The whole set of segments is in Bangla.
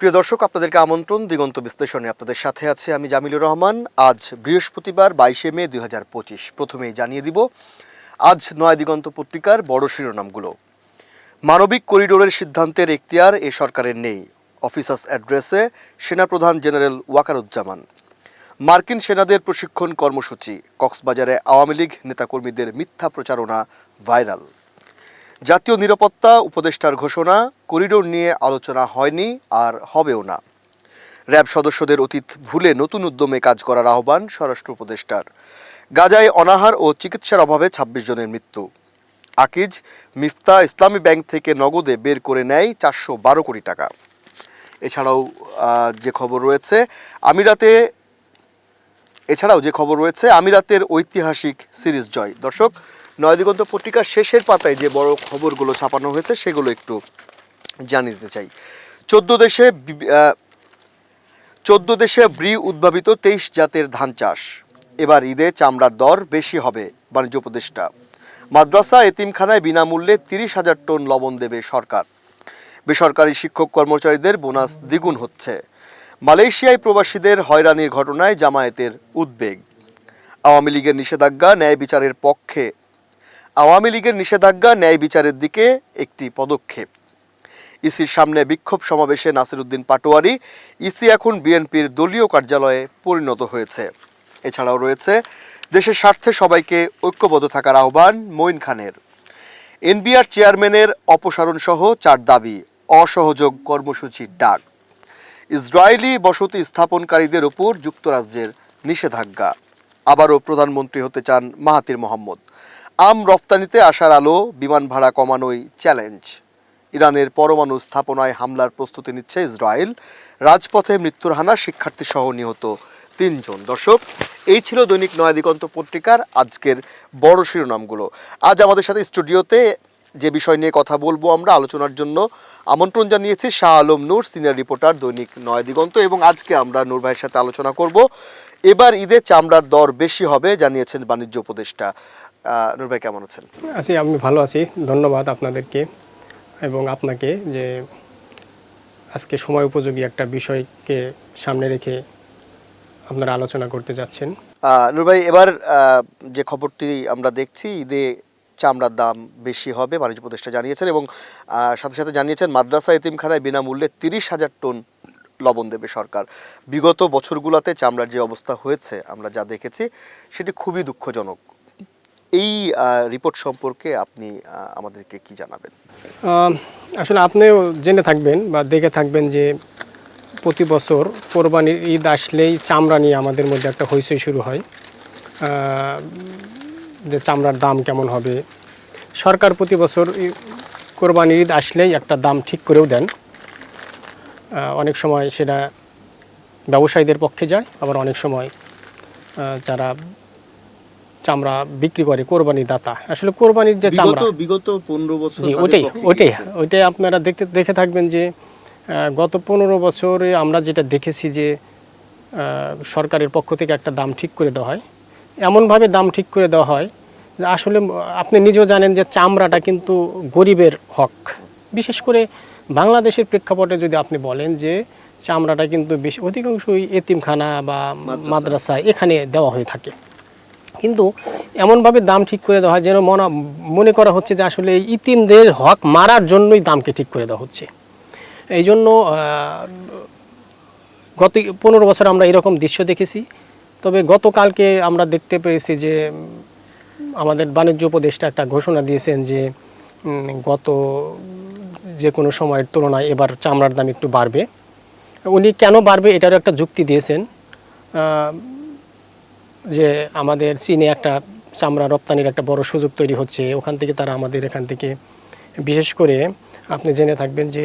প্রিয় দর্শক, আপনাদেরকে আমন্ত্রণ দিগন্ত বিশ্লেষণে। আপনাদের সাথে আছে আমি জামিলুর রহমান। আজ বৃহস্পতিবার 22শে মে 2025। প্রথমেই জানিয়ে দিব আজ নয়া দিগন্ত পত্রিকার বড় শিরোনামগুলো। মানবিক করিডোরের সিদ্ধান্তের এখতিয়ার এ সরকারের নেই, অফিসার্স অ্যাড্রেসে সেনাপ্রধান জেনারেল ওয়াকারুজ্জামান। মার্কিন সেনাদের প্রশিক্ষণ কর্মসূচি, কক্সবাজারে আওয়ামী লীগ নেতাকর্মীদের মিথ্যা প্রচারণা ভাইরাল। জাতীয় নিরাপত্তা উপদেষ্টার ঘোষণা, করিডোর নিয়ে আলোচনা হয়নি আর হবেও না। র্যাব সদস্যদের অতীত ভুলে নতুন উদ্যমে কাজ করার আহ্বান স্বরাষ্ট্র উপদেষ্টার। গাজায় অনাহার ও চিকিৎসার অভাবে 26 জনের মৃত্যু। আকিজ, মিফতা ইসলামী ব্যাংক থেকে নগদে বের করে নেয় 412 কোটি টাকা। এছাড়াও যে খবর রয়েছে আমিরাতের ঐতিহাসিক সিরিজ জয়। দর্শক, নয়া দিগন্ত পত্রিকার শেষের পাতায় যে বড় খবরগুলো ছাপানো হয়েছে সেগুলো একটু জানিয়ে দিতে চাই। 14 দেশে ব্রি উদ্ভাবিত 23 জাতের ধান চাষ। এবার ঈদে চামড়ার দর বেশি হবে, বাণিজ্য উপদেষ্টা। মাদ্রাসা এতিমখানায় বিনামূল্যে 30,000 টন লবণ দেবে সরকার। বেসরকারি শিক্ষক কর্মচারীদের বোনাস দ্বিগুণ হচ্ছে। মালয়েশিয়ায় প্রবাসীদের হয়রানির ঘটনায় জামায়াতের উদ্বেগ। আওয়ামী লীগের নিষেধাজ্ঞা ন্যায় বিচারের দিকে একটি পদক্ষেপ। ইসির সামনে বিক্ষোভ সমাবেশে নাসিরউদ্দিন পাটোয়ারি, ইসি এখন বিএনপির দলীয় কার্যালয়ে পরিণত হয়েছে। এছাড়াও রয়েছে দেশের স্বার্থে সবাইকে ঐক্যবদ্ধ থাকার আহ্বান মঈন খানের। এনবিআর চেয়ারম্যানের অপসারণ সহ 4 দাবি, অসহযোগ কর্মসূচির ডাক। ইসরায়েলি বসতি স্থাপনকারীদের উপর যুক্তরাজ্যের নিষেধাজ্ঞা। আবারও প্রধানমন্ত্রী হতে চান মাহাথির মোহাম্মদ। আম রফতানিতে আসার আলো, বিমান ভাড়া কমানোই চ্যালেঞ্জ। ইরানের পরমাণু স্থাপনায় হামলার প্রস্তুতি নিচ্ছে ইসরায়েল। রাজপথে মৃত্যুর হানা, শিক্ষার্থী সহ নিহত 3 জন। দর্শক, এই ছিল দৈনিক নয়া দিগন্ত পত্রিকার আজকের বড় শিরোনামগুলো। আজ আমাদের সাথে স্টুডিওতে যে বিষয় নিয়ে কথা বলবো আমরা আলোচনার জন্য আমন্ত্রণ জানিয়েছি শাহ আলম নূর, সিনিয়র রিপোর্টার দৈনিক নয়া দিগন্ত। এবং আজকে আমরা নূর ভাইয়ের সাথে আলোচনা করব এবার ঈদে চামড়ার দর বেশি হবে জানিয়েছেন বাণিজ্য উপদেষ্টা। নূর ভাই, কেমন আছেন? আছি, আমি ভালো আছি। ধন্যবাদ আপনাদেরকে এবং আপনাকে যে আজকে সময় উপযোগী একটা বিষয়কে সামনে রেখে আপনারা আলোচনা করতে যাচ্ছেন। নূর ভাই, এবার যে খবরটি আমরা দেখছি, ঈদে চামড়ার দাম বেশি হবে বাণিজ্য উপদেষ্টা জানিয়েছেন এবং সাথে সাথে জানিয়েছেন মাদ্রাসা এতিমখানায় বিনামূল্যে 30,000 টন লবণ দেবে সরকার। বিগত বছরগুলোতে চামড়ার যে অবস্থা হয়েছে আমরা যা দেখেছি সেটি খুবই দুঃখজনক। এই রিপোর্ট সম্পর্কে আপনি আমাদেরকে কি জানাবেন? আসলে আপনিও জেনে থাকবেন বা দেখে থাকবেন যে প্রতি বছর কোরবানির ঈদ আসলেই চামড়া নিয়ে আমাদের মধ্যে একটা হইচই শুরু হয়, যে চামড়ার দাম কেমন হবে। সরকার প্রতি বছর কোরবানির ঈদ আসলেই একটা দাম ঠিক করেও দেন। অনেক সময় সেটা ব্যবসায়ীদের পক্ষে যায়, আবার অনেক সময় যারা চামড়া বিক্রি করে কোরবানি দাতা, আসলে কোরবানির যে চামড়া বিগত 15 বছর, জি ওইটাই আপনারা দেখে থাকবেন যে গত 15 বছরে আমরা যেটা দেখেছি যে সরকারের পক্ষ থেকে একটা দাম ঠিক করে দেওয়া হয়। এমনভাবে দাম ঠিক করে দেওয়া হয় যে আসলে আপনি নিজেও জানেন যে চামড়াটা কিন্তু গরিবের হক। বিশেষ করে বাংলাদেশের প্রেক্ষাপটে যদি আপনি বলেন যে চামড়াটা কিন্তু বেশি অধিকাংশই এতিমখানা বা মাদ্রাসায় এখানে দেওয়া হয়ে থাকে। কিন্তু এমনভাবে দাম ঠিক করে দেওয়া হয় যেন মনে করা হচ্ছে যে আসলে ইতিমদের হক মারার জন্যই দামকে ঠিক করে দেওয়া হচ্ছে। এই জন্য গত 15 বছর আমরা এরকম দৃশ্য দেখেছি। তবে গতকালকে আমরা দেখতে পেয়েছি যে আমাদের বাণিজ্য উপদেষ্টা একটা ঘোষণা দিয়েছেন যে গত যে কোনো সময়ের তুলনায় এবার চামড়ার দাম একটু বাড়বে। উনি কেন বাড়বে এটারও একটা যুক্তি দিয়েছেন, যে আমাদের চীনে একটা চামড়া রপ্তানির একটা বড় সুযোগ তৈরি হচ্ছে। ওখান থেকে তারা আমাদের এখান থেকে, বিশেষ করে আপনি জেনে থাকবেন যে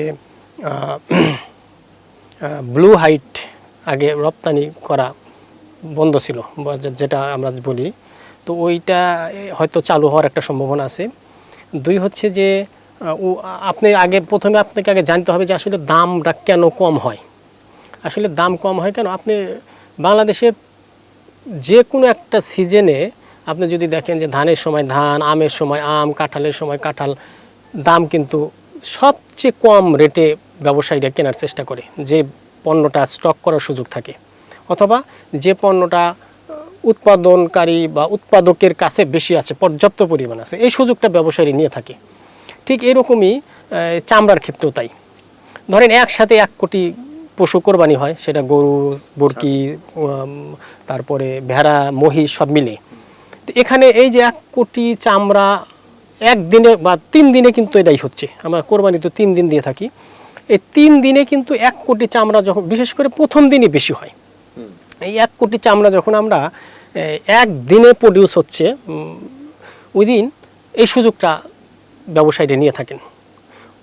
ব্লু হাইট আগে রপ্তানি করা বন্ধ ছিল, যেটা আমরা বলি, তো ওইটা হয়তো চালু হওয়ার একটা সম্ভাবনা আছে। 2 হচ্ছে যে প্রথমে আপনাকে আগে জানতে হবে যে আসলে দামটা কেন কম হয়। আসলে দাম কম হয় কেন? আপনি বাংলাদেশের যে কোনো একটা সিজনে আপনি যদি দেখেন যে ধানের সময় ধান, আমের সময় আম, কাঁঠালের সময় কাঁঠাল, দাম কিন্তু সবচেয়ে কম রেটে ব্যবসায়ীরা কেনার চেষ্টা করে, যে পণ্যটা স্টক করার সুযোগ থাকে, অথবা যে পণ্যটা উৎপাদনকারী বা উৎপাদকের কাছে বেশি আছে, পর্যাপ্ত পরিমাণ আছে, এই সুযোগটা ব্যবসায়ী নিয়ে থাকে। ঠিক এরকমই চামড়ার ক্ষেত্রেও তাই। ধরেন একসাথে 1 কোটি পশু কোরবানি হয়, সেটা গরু, বরকি, তারপরে ভেড়া, মহিষ সব মিলে। তো এখানে এই যে 1 কোটি চামড়া একদিনে বা 3 দিনে কিন্তু এটাই হচ্ছে। আমরা কোরবানি তো 3 দিন দিয়ে থাকি, এই 3 দিনে কিন্তু 1 কোটি চামড়া যখন, বিশেষ করে প্রথম দিনই বেশি হয়। এই 1 কোটি চামড়া যখন আমরা একদিনে প্রডিউস হচ্ছে, ওই দিন এই সুযোগটা ব্যবসায়ীরা নিয়ে থাকেন।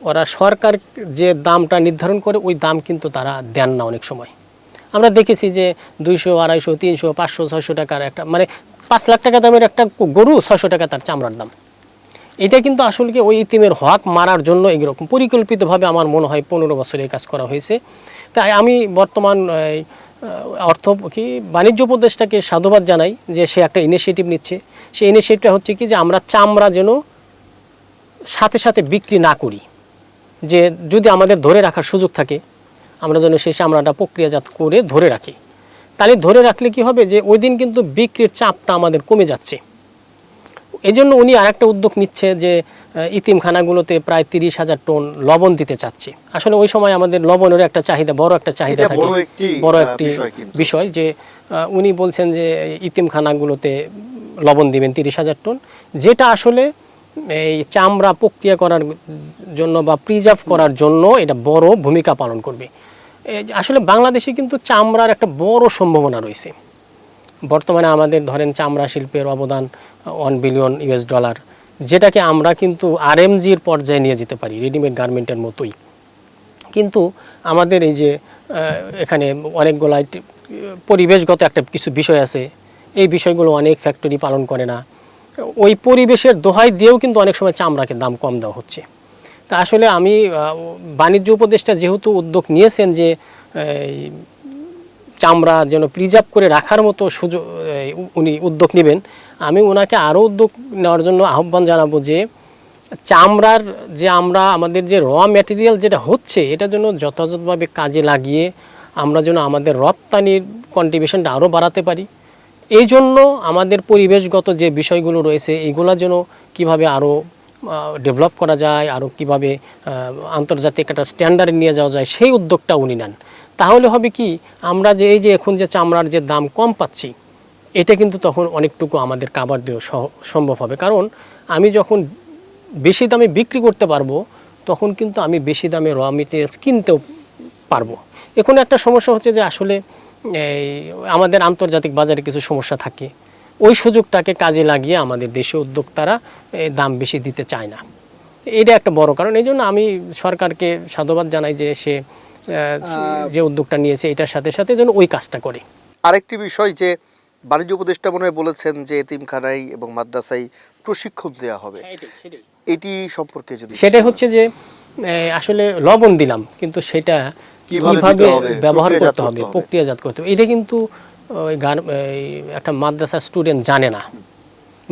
ওরা সরকার যে দামটা নির্ধারণ করে ওই দাম কিন্তু তারা দেন না অনেক সময়। আমরা দেখেছি যে 200, 250, 300, 500, 600 টাকার একটা, মানে 5 লাখ টাকা দামের একটা গরু, 600 টাকা তার চামড়ার দাম। এটা কিন্তু আসলে কি ওই ইতিমের হক মারার জন্য এরকম পরিকল্পিতভাবে আমার মনে হয় 15 বছরে এই কাজ করা হয়েছে। তাই আমি বর্তমান বাণিজ্য উপদেষ্টাকে সাধুবাদ জানাই যে সে একটা ইনিশিয়েটিভ নিচ্ছে। সেই ইনিশিয়েটিভটা হচ্ছে কি যে আমরা চামড়া যেন সাথে সাথে বিক্রি না করি, যে যদি আমাদের ধরে রাখার সুযোগ থাকে আমরা যেন সেই চামড়াটা প্রক্রিয়াজাত করে ধরে রাখি। তাহলে ধরে রাখলে কি হবে যে ওই দিন কিন্তু বিক্রির চাপটা আমাদের কমে যাচ্ছে। এই জন্য উনি আরেকটা উদ্যোগ নিচ্ছে যে ইতিমখানাগুলোতে প্রায় 30,000 টন লবণ দিতে চাচ্ছে। আসলে ওই সময় আমাদের লবণের একটা চাহিদা, বড় একটা চাহিদা থাকে, বড় একটি বিষয়, যে উনি বলছেন যে ইতিমখানাগুলোতে লবণ দিবেন 30,000 টন, যেটা আসলে এই চামড়া প্রক্রিয়া করার জন্য বা প্রিজার্ভ করার জন্য এটা বড় ভূমিকা পালন করবে। আসলে বাংলাদেশে কিন্তু চামড়ার একটা বড় সম্ভাবনা রয়েছে। বর্তমানে আমাদের ধরেন চামড়া শিল্পের অবদান $1 বিলিয়ন, যেটাকে আমরা কিন্তু আরএমজির পর্যায়ে নিয়ে যেতে পারি, রেডিমেড গার্মেন্টের মতোই। কিন্তু আমাদের এই যে এখানে অনেকগুলো পরিবেশগত একটা কিছু বিষয় আছে, এই বিষয়গুলো অনেক ফ্যাক্টরি পালন করে না। ওই পরিবেশের দোহাই দিয়েও কিন্তু অনেক সময় চামড়াকে দাম কম দেওয়া হচ্ছে। তা আসলে আমি বাণিজ্য উপদেষ্টা যেহেতু উদ্যোগ নিয়েছেন যে চামড়া যেন প্রিজার্ভ করে রাখার মতো সুযোগ উনি উদ্যোগ নেবেন, আমি ওনাকে আরও উদ্যোগ নেওয়ার জন্য আহ্বান জানাবো যে চামড়ার যে আমরা আমাদের যে র ম্যাটেরিয়াল যেটা হচ্ছে, এটা যেন যথাযথভাবে কাজে লাগিয়ে আমরা যেন আমাদের রপ্তানির কন্ট্রিবিউশনটা আরও বাড়াতে পারি। এই জন্য আমাদের পরিবেশগত যে বিষয়গুলো রয়েছে এইগুলো যেন কীভাবে আরও ডেভেলপ করা যায়, আরও কীভাবে আন্তর্জাতিক একটা স্ট্যান্ডার্ড নিয়ে যাওয়া যায়, সেই উদ্যোগটা উনি নেন। তাহলে হবে কি, আমরা যে এই যে এখন যে চামড়ার যে দাম কম পাচ্ছি, এটা কিন্তু তখন অনেকটুকু আমাদের কাভার দেওয়া সম্ভব হবে। কারণ আমি যখন বেশি দামে বিক্রি করতে পারবো, তখন কিন্তু আমি বেশি দামে র মেটেরিয়ালস কিনতেও পারবো। এখন একটা সমস্যা হচ্ছে যে আসলে আমাদের আন্তর্জাতিক বাজারে কিছু সমস্যা থাকে, ওই সুযোগটাকে কাজে লাগিয়ে আমাদের দেশীয় উদ্যোক্তারা দাম বেশি দিতে চায় না। এটা একটা বড় কারণ। এই জন্য আমি সরকারকে সাধুবাদ জানাই যে সে যে উদ্যোগটা নিয়েছে এটার সাথে সাথে যেন ওই কাজটা করে। আরেকটি বিষয় যে বাণিজ্য উপদেষ্টা মনে হয় বলেছেন যে এতিমখানায় এবং মাদ্রাসায় প্রশিক্ষণ দেওয়া হবে, এটি সম্পর্কে যদি সেটাই হচ্ছে যে আসলে লবণ দিলাম, কিন্তু সেটা কিভাবে ব্যবহার করতে হবে, প্রক্রিয়াজাত করতে হবে, এটা কিন্তু একটা মাদ্রাসার স্টুডেন্ট জানে না,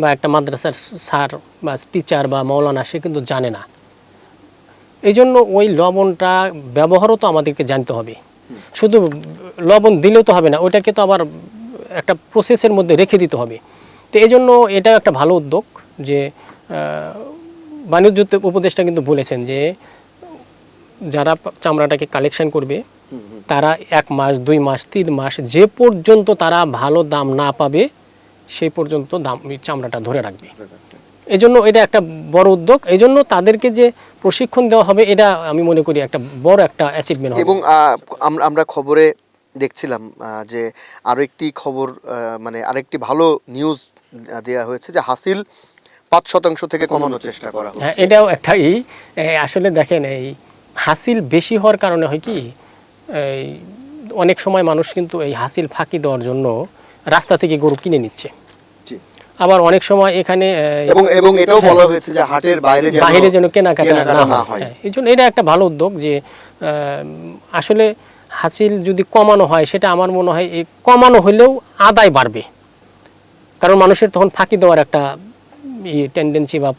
বা একটা মাদ্রাসার স্যার বা টিচার বা মৌলানা সে কিন্তু জানে না। এই জন্য ওই লবণটা ব্যবহারও তো আমাদেরকে জানতে হবে। শুধু লবণ দিলেও তো হবে না, ওইটাকে তো আবার একটা প্রসেসের মধ্যে রেখে দিতে হবে। তো এই জন্য এটা একটা ভালো উদ্যোগ যে বাণিজ্য উপদেষ্টা কিন্তু বলেছেন যে যারা চামড়াটাকে কালেকশন করবে তারা 1 মাস, 2 মাস, 3 মাস যে পর্যন্ত তারা ভালো দাম না পাবে সেই পর্যন্ত চামড়াটা ধরে রাখবে। এই জন্য এটা একটা বড় উদ্যোগ। এই জন্য তাদেরকে যে প্রশিক্ষণ দেওয়া হবে, এটা আমি মনে করি একটা বড় একটা অ্যাচিভমেন্ট হবে। এবং আমরা খবরে দেখছিলাম যে আরও একটি খবর, মানে আরেকটি ভালো নিউজ দেওয়া হয়েছে যে হাসিল 5% থেকে কমানোর চেষ্টা করা হচ্ছে। হ্যাঁ, এটাও একটাই। আসলে দেখেন, এই হাসিল বেশি হওয়ার কারণে হয় কি, এই অনেক সময় মানুষ কিন্তু এই হাসিল ফাঁকি দেওয়ার জন্য রাস্তা থেকে গরু কিনে নিচ্ছে। আবার অনেক সময় এখানে এবং এটাও বলা হয়েছে যে হাটের বাইরে যেন কেনাকাটা না হয়। এই জন্য এটা একটা ভালো উদ্যোগ যে আসলে হাসিল যদি কমানো হয়, সেটা আমার মনে হয় এই কমানো হলেও আদায় বাড়বে, কারণ মানুষের তখন ফাঁকি দেওয়ার একটা টেন্ডেন্সি বা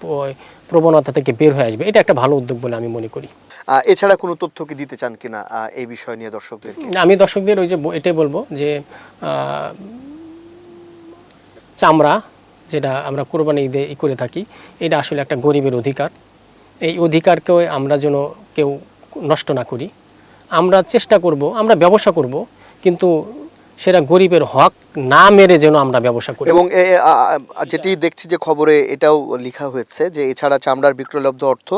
প্রবণতা থেকে বের হয়ে আসবে। এটা একটা ভালো উদ্যোগ বলে আমি মনে করি। এছাড়া কোনো তথ্য কি দিতে চান কিনা এই বিষয় নিয়ে দর্শকদেরকে? আমি দর্শকদের ওই যে এটাই বলবো যে চামড়া যেটা আমরা কোরবানি ঈদে করে থাকি, এটা আসলে একটা গরিবের অধিকার। এই অধিকারকে আমরা যেন কেউ নষ্ট না করি। আমরা চেষ্টা করব, আমরা ব্যবসা করব, কিন্তু সেটা গরিবের হক না মেরে যেন আমরা ব্যবসা করি। এবং যেটি দেখছি যে খবরে এটাও লেখা হয়েছে যে এছাড়া চামড়ার বিক্রয়লব্ধ অর্থ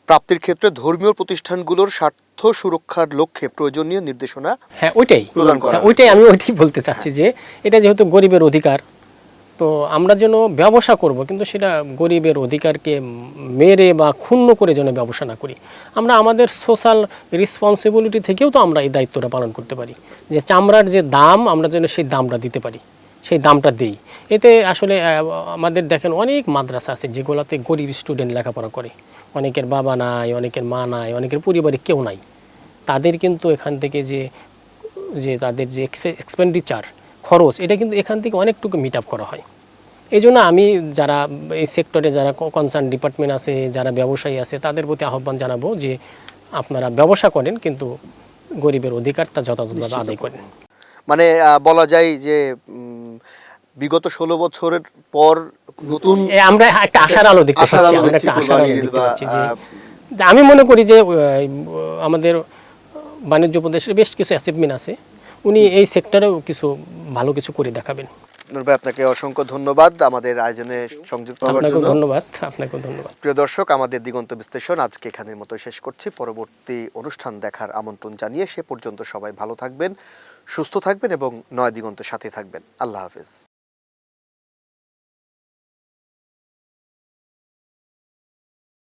প্রাপ্তির ক্ষেত্রে ধর্মীয় প্রতিষ্ঠানগুলোর স্বার্থ সুরক্ষার লক্ষ্যে প্রয়োজনীয় নির্দেশনা হ্যাঁ, ওইটাই প্রদান করা ওইটাই আমি ওইটাই বলতে চাচ্ছি যে এটা যেহেতু গরিবের অধিকার, তো আমরা যেন ব্যবসা করব, কিন্তু সেটা গরিবের অধিকারকে মেরে বা ক্ষুণ্ণ করে যেন ব্যবসা না করি। আমরা আমাদের সোশ্যাল রেসপন্সিবিলিটি থেকেও তো আমরা এই দায়িত্বটা পালন করতে পারি, যে চামড়ার যে দাম আমরা যেন সেই দামটা দিতে পারি, সেই দামটা দিই। এতে আসলে আমাদের দেখেন অনেক মাদ্রাসা আছে যেগুলোতে গরিব স্টুডেন্ট লেখাপড়া করে, অনেকের বাবা নাই, অনেকের মা নাই, অনেকের পরিবারে কেউ নাই। তাদের কিন্তু এখান থেকে যে যে তাদের যে এক্সপেন্ডিচার খরচ, এটা কিন্তু এখান থেকে অনেকটুকু মিট আপ করা হয়। এই জন্য আমি যারা এই সেক্টরে যারা কনসার্ন ডিপার্টমেন্ট আছে, যারা ব্যবসায়ী আছে, তাদের প্রতি আহ্বান জানাবো যে আপনারা ব্যবসা করেন, কিন্তু গরিবের অধিকারটা যথাযথভাবে আদায় করেন। মানে বলা যায় যে বিগত 16 বছরের পর নতুন আমরা একটা আশার আলো দেখতে আশার পাচ্ছি, আলো আমরা দেখছি একটা আশার আলো কোরবানির ঈদ দেখতে বা, পাচ্ছি যে আমি মনে করি যে আমাদের বাণিজ্য উপদেশের বেশ কিছু অ্যাচিভমেন্ট আছে, উনি এই সেক্টরেও কিছু ভালো কিছু করে দেখাবেন। নূর ভাই, আপনাকে অসংখ্য ধন্যবাদ আমাদের আয়োজনে সংযুক্ত হওয়ার আপনাকেও জন্য। ধন্যবাদ। আপনাকেও ধন্যবাদ। প্রিয় দর্শক, আমাদের দিগন্ত বিশ্লেষণ আজকে এখানের মতো শেষ করছি। পরবর্তী অনুষ্ঠান দেখার আমন্ত্রণ জানিয়ে সে পর্যন্ত সবাই ভালো থাকবেন, সুস্থ থাকবেন এবং নয়া দিগন্তের সাথে থাকবেন। আল্লাহ হাফেজ।